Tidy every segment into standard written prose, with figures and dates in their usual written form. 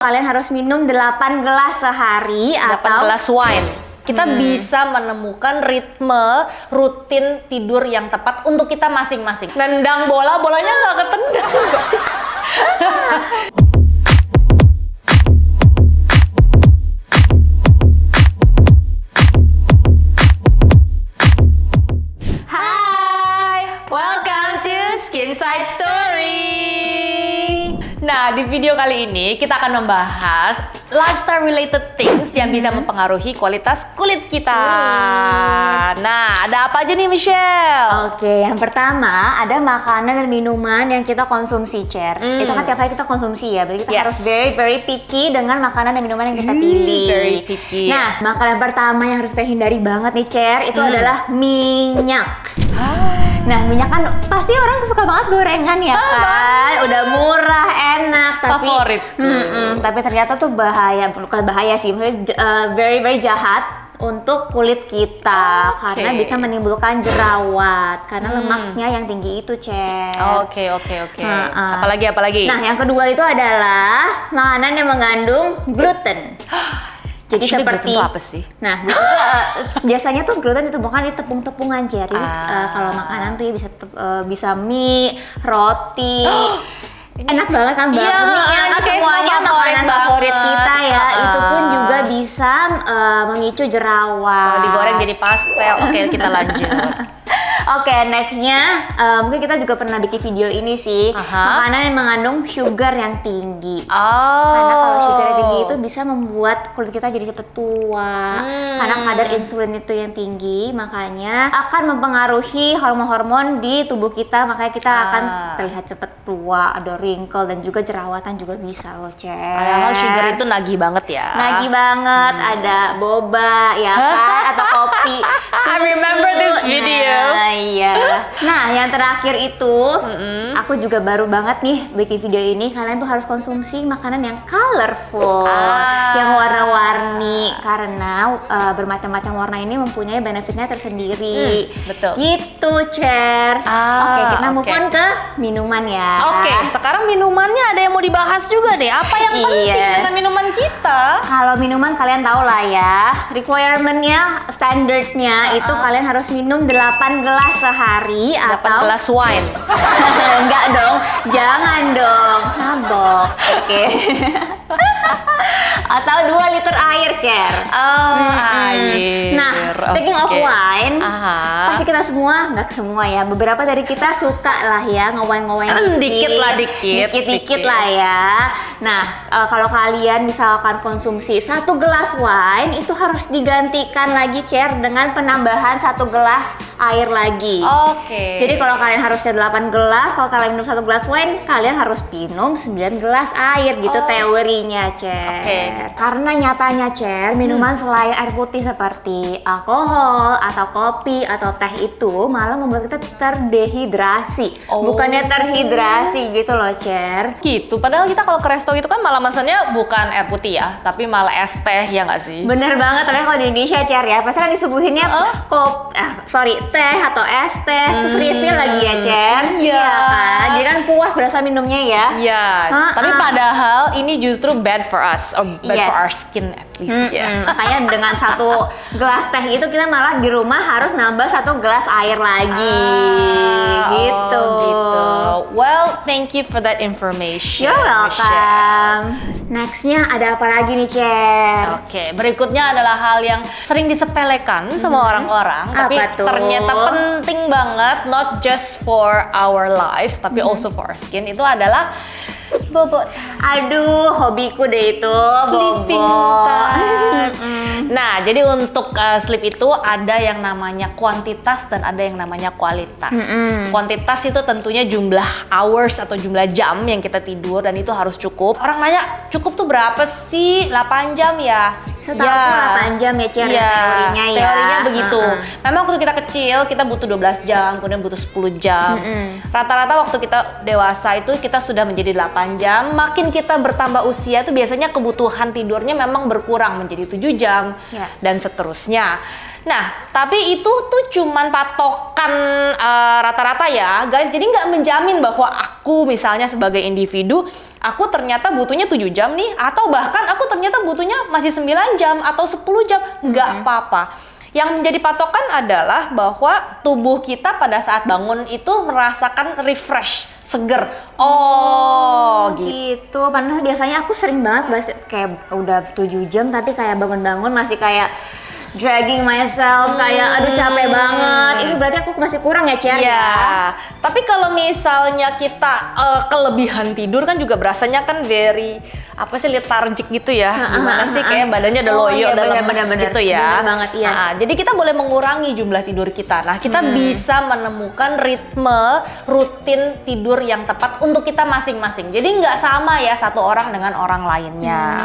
Kalian harus minum 8 gelas sehari 8 atau gelas wine. Kita bisa menemukan ritme rutin tidur yang tepat untuk kita masing-masing. Nendang bola, bolanya nggak ketendang, guys. Hai, welcome to Skin Side Story. Nah, di video kali ini kita akan membahas lifestyle related things yang bisa mempengaruhi kualitas kulit kita. Nah, ada apa aja nih, Michelle? Oke, yang pertama ada makanan dan minuman yang kita konsumsi, Cher. Itu kan tiap hari kita konsumsi ya, berarti kita Yes. harus very picky dengan makanan dan minuman yang kita pilih. Very picky. Nah, makanan pertama yang harus kita hindari banget nih, Cher, itu adalah minyak. Nah, minyak kan pasti orang suka banget gorengan ya kan? Udah murah, enak, tapi Favorit. tapi ternyata tuh bahaya, bukan bahaya sih, maksudnya very jahat untuk kulit kita karena bisa menimbulkan jerawat karena lemaknya yang tinggi itu, Cer. Oke. Apalagi? Nah, yang kedua itu adalah makanan yang mengandung gluten. Jadi Actually, seperti gluten itu apa sih? Nah, gluten, biasanya tuh gluten ditemukan di tepung-tepungan, Cer. Jadi kalau makanan tuh ya bisa mie, roti. Enak banget kan, Mbak? Iya, Mie ini kan kayak semuanya semua favorit makanan favorit banget. kita ya. Itu pun juga bisa memicu jerawat. Digoreng jadi pastel. Oke, kita lanjut. Oke, nextnya mungkin kita juga pernah bikin video ini sih. Makanan yang mengandung sugar yang tinggi. Karena kalau sugar yang tinggi itu bisa membuat kulit kita jadi cepet tua. Karena kadar insulin itu yang tinggi, makanya akan mempengaruhi hormon-hormon di tubuh kita. Makanya kita akan terlihat cepet tua, ada wrinkle dan juga jerawatan juga bisa loh, Cer. Padahal sugar itu nagih banget ya. Nagih banget, ada boba ya kan, atau kopi. I remember this video. Nah, iya. Nah, yang terakhir itu, aku juga baru banget nih bikin video ini. Kalian tuh harus konsumsi makanan yang colorful, yang warna-warni, karena bermacam-macam warna ini mempunyai benefitnya tersendiri. Betul. Gitu, Cer. Oke, kita move on ke minuman ya. Oke, sekarang minumannya ada yang mau dibahas juga deh. Apa yang penting dengan minuman kita? Kalau minuman kalian tahu lah ya, requirement-nya, standardnya itu kalian harus minum 8 gelas sehari 8 atau gelas wine. enggak dong, jangan dong, mabok. Oke. Atau 2 liter air, Cer. Air. Nah, speaking of wine, pasti kita semua, nggak semua ya, beberapa dari kita suka lah ya nge-wine dikit lah ya. Nah, kalau kalian misalkan konsumsi 1 gelas wine, itu harus digantikan lagi, Cer, dengan penambahan 1 gelas air lagi. Oke. Jadi kalau kalian harusnya 8 gelas, kalau kalian minum 1 gelas wine, kalian harus minum 9 gelas air gitu teorinya, Cer. Oke. Karena nyatanya, Cer, minuman selain air putih seperti alkohol atau kopi atau teh itu malah membuat kita terdehidrasi. Bukannya terhidrasi gitu loh, Cer. Gitu, padahal kita kalau ke resto gitu kan malah masannya bukan air putih ya, tapi malah es teh, ya nggak sih? Bener banget, tapi kalau di Indonesia, Cer, ya pasti kan disuguhinnya teh atau es teh, terus refill lagi ya, Cer. Iya kan? Jadi kan puas berasa minumnya ya. Iya, tapi padahal ini justru bad for us, or bad for our skin at least ya. Makanya dengan 1 gelas teh itu kita malah di rumah harus nambah 1 gelas air lagi. Gitu. Well, thank you for that information. You're welcome. Nextnya ada apa lagi nih, Cer? Oke, berikutnya adalah hal yang sering disepelekan sama orang-orang, tapi Apa tuh? ternyata penting banget, not just for our lives, tapi also for our skin. Itu adalah bobo. Aduh, hobiku deh itu, Sleeping bobo. time. Nah, jadi untuk sleep itu ada yang namanya kuantitas dan ada yang namanya kualitas. Kuantitas itu tentunya jumlah hours atau jumlah jam yang kita tidur dan itu harus cukup. Orang nanya, cukup tuh berapa sih? 8 jam ya? Setahu aku 8 jam ya, Cer, teorinya ya. Teorinya begitu. Memang waktu kita kecil kita butuh 12 jam, kemudian butuh 10 jam. Rata-rata waktu kita dewasa itu kita sudah menjadi 8 jam. Makin kita bertambah usia itu biasanya kebutuhan tidurnya memang berkurang menjadi 7 jam dan seterusnya. Nah, tapi itu tuh cuman patokan rata-rata ya, guys. Jadi nggak menjamin bahwa aku misalnya sebagai individu aku ternyata butuhnya 7 jam nih, atau bahkan aku ternyata butuhnya masih 9 jam atau 10 jam, nggak apa-apa. Yang menjadi patokan adalah bahwa tubuh kita pada saat bangun itu merasakan refresh, seger. Oh, gitu. Padahal biasanya aku sering banget kayak udah 7 jam tapi kayak bangun-bangun masih kayak dragging myself, kayak aduh capek banget. Itu berarti aku masih kurang ya, Cia? Iya. Tapi kalau misalnya kita kelebihan tidur kan juga berasanya kan very lethargic gitu ya. Gimana sih kayak badannya udah loyo, udah lemes gitu ya. Bener banget, iya. Jadi kita boleh mengurangi jumlah tidur kita. Nah, kita bisa menemukan ritme rutin tidur yang tepat untuk kita masing-masing. Jadi nggak sama ya satu orang dengan orang lainnya.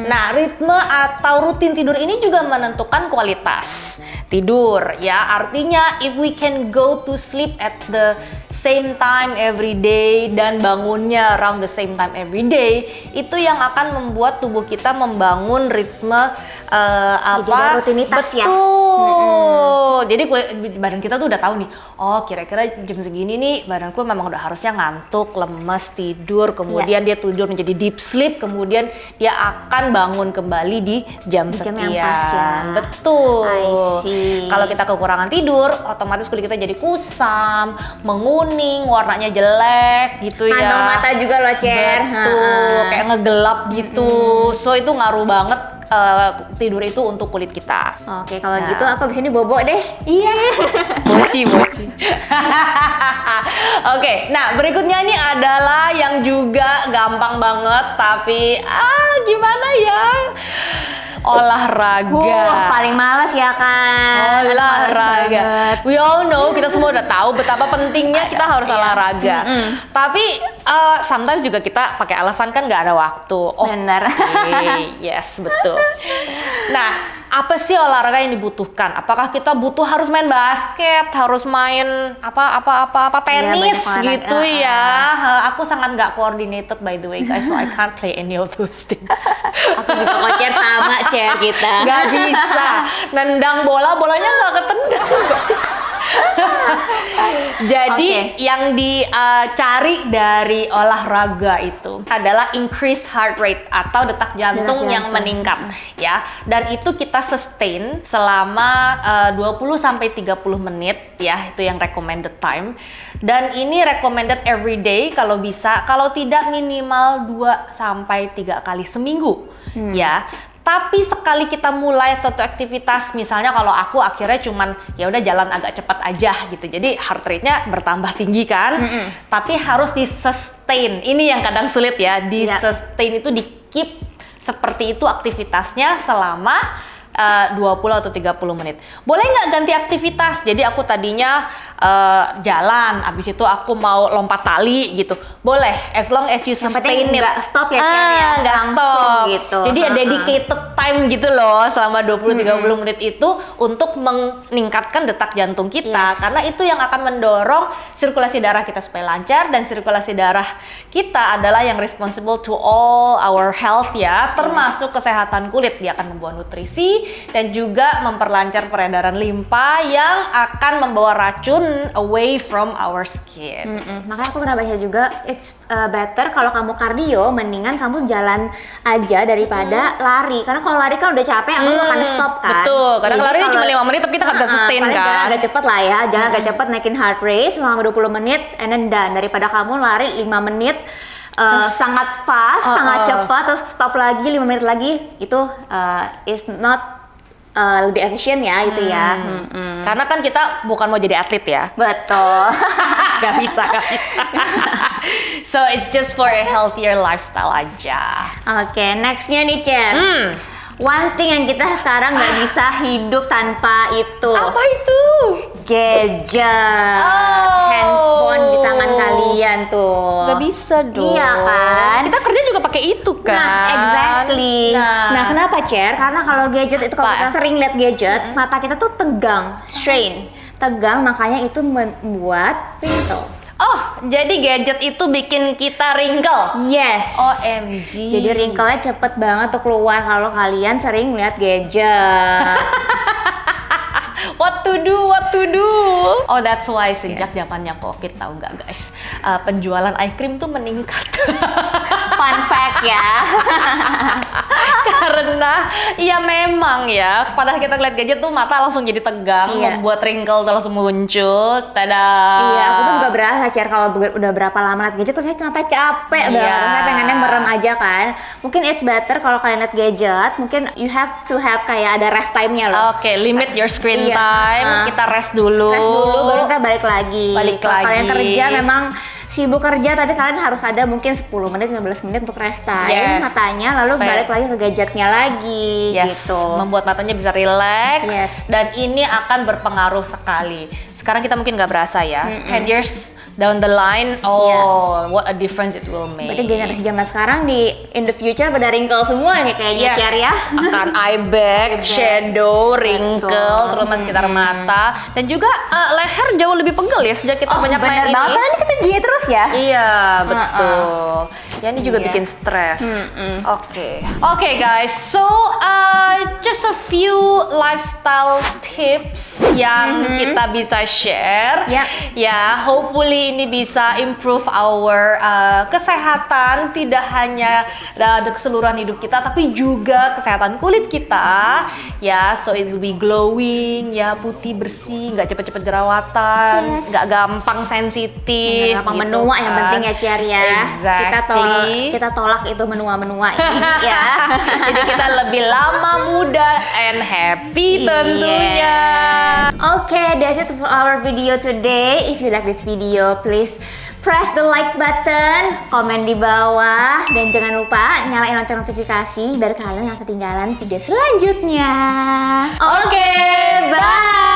Nah, ritme atau rutin tidur ini juga menentukan kualitas tidur ya. Artinya if we can go to sleep at the same time every day dan bangunnya around the same time every day, itu yang akan membuat tubuh kita membangun ritme rutinitas. Betul. Jadi badan kita tuh udah tahu nih, oh kira-kira jam segini nih badanku memang udah harusnya ngantuk, lemes, tidur, kemudian dia tidur menjadi deep sleep, kemudian dia akan bangun kembali di jam sekian. Yang pas ya. Betul. I see. Kalau kita kekurangan tidur, otomatis kulit kita jadi kusam, menguning, warnanya jelek gitu ya. Kantong mata juga loh, Cer. Betul, kayak ngegelap gitu. So itu ngaruh banget tidur itu untuk kulit kita. Oke, kalau gitu aku abis ini bobo deh. Iya. Mochi. Oke, nah berikutnya ini adalah yang juga gampang banget tapi gimana ya? Olahraga. Paling malas ya kan. Olahraga. We all know, kita semua udah tahu betapa pentingnya kita harus olahraga. Tapi sometimes juga kita pakai alasan kan nggak ada waktu. Benar. Yes, betul. Nah, apa sih olahraga yang dibutuhkan? Apakah kita butuh harus main basket, harus main tenis gitu ya? Aku sangat nggak coordinated by the way guys, so I can't play any of those things. Aku juga kocer sama Cer kita. Nggak bisa. Nendang bolanya nggak ketendang guys. Jadi yang dicari dari olahraga itu adalah increase heart rate atau detak jantung yang meningkat ya. Dan itu kita sustain selama 20-30 menit ya, itu yang recommended time. Dan ini recommended every day kalau bisa, kalau tidak minimal 2-3 kali seminggu ya. Tapi sekali kita mulai suatu aktivitas, misalnya kalau aku akhirnya cuman ya udah jalan agak cepat aja gitu. Jadi heart rate-nya bertambah tinggi kan. Tapi harus di-sustain. Ini yang kadang sulit ya. Di-sustain itu di-keep seperti itu aktivitasnya selama 20 atau 30 menit. Boleh nggak ganti aktivitas? Jadi aku tadinya jalan, abis itu aku mau lompat tali gitu. Boleh, as long as you sustain it. Nggak stop ya, nggak stop gitu. Jadi ya dedicated time gitu loh selama 20-30 menit itu untuk meningkatkan detak jantung kita. Karena itu yang akan mendorong sirkulasi darah kita supaya lancar, dan sirkulasi darah kita adalah yang responsible to all our health ya, termasuk kesehatan kulit. Dia akan membawa nutrisi dan juga memperlancar peredaran limpa yang akan membawa racun away from our skin. Makanya aku pernah baca juga, it's better kalau kamu kardio, mendingan kamu jalan aja daripada lari. Karena kalau lari kan udah capek, kamu akan stop kan. Betul, kadang lari cuma 5 menit tapi kita nggak bisa sustain kan. Jalan agak cepet lah ya, jalan agak cepet, naikin heart rate selama 20 menit and then done. Daripada kamu lari 5 menit sangat fast, sangat cepat, terus stop lagi 5 menit lagi, itu is not lebih efisien ya itu ya. Karena kan kita bukan mau jadi atlet ya. Betul. Gak bisa. So it's just for a healthier lifestyle aja. Oke, nextnya nih Cer. One thing yang kita sekarang nggak bisa hidup tanpa itu. Apa itu? Gadget. Handphone di tangan kalian tuh. Gak bisa dong. Iya kan? Kita kerja juga pakai itu kan. Nah, exactly. Nah, kenapa Cer? Karena kalau gadget itu, kalau kita sering lihat gadget, mata kita tuh tegang, strain. Tegang, makanya itu membuat wrinkle. Oh, jadi gadget itu bikin kita wrinkle? Yes. OMG. Jadi wrinkle-nya cepet banget tuh keluar kalau kalian sering lihat gadget. What to do? Oh, that's why sejak zamannya COVID, tahu nggak guys, penjualan eye cream tuh meningkat. Fun fact ya. Karena ya memang ya, padahal kita ngeliat gadget tuh mata langsung jadi tegang, membuat wrinkle tuh langsung muncul. Tada. Iya, aku tuh juga berasa Cer, kalau udah berapa lama liat gadget tuh saya mata capek banget. Saya pengennya merem aja kan. Mungkin it's better kalau kalian liat gadget, mungkin you have to have kayak ada rest time-nya loh. Oke, limit your screen time. Kita rest dulu. Baru kita balik lagi. Kalau kalian kerja memang sibuk kerja, tapi kalian harus ada mungkin 10 menit, 15 menit untuk rest time matanya, lalu balik lagi ke gadgetnya lagi gitu. Membuat matanya bisa relax, dan ini akan berpengaruh sekali. Sekarang kita mungkin nggak berasa ya, 10 years down the line, what a difference it will make. Berarti generasi zaman sekarang in the future pada wrinkle semua nih kayaknya, Cer ya. Akan eye bag, shadow, wrinkle, terutama sekitar mata, dan juga leher jauh lebih pegel ya sejak kita banyak main ini. Bener banget, kita diet terus ya. Iya, betul. Ya ini juga bikin stres. Oke guys, so just a few lifestyle tips yang kita bisa share. Ya, hopefully ini bisa improve our kesehatan, tidak hanya keseluruhan hidup kita, tapi juga kesehatan kulit kita. Ya, so it will be glowing, ya putih bersih, nggak cepet-cepet jerawatan, nggak gampang sensitif. Gampang menua yang penting ya, Cer ya. Kita tolak itu menua-menua ini ya. Jadi kita lebih lama muda and happy tentunya. Okay, that's it for our video today. If you like this video, please press the like button, komen di bawah, dan jangan lupa nyalain lonceng notifikasi biar kalian nggak ketinggalan video selanjutnya. Oke, bye.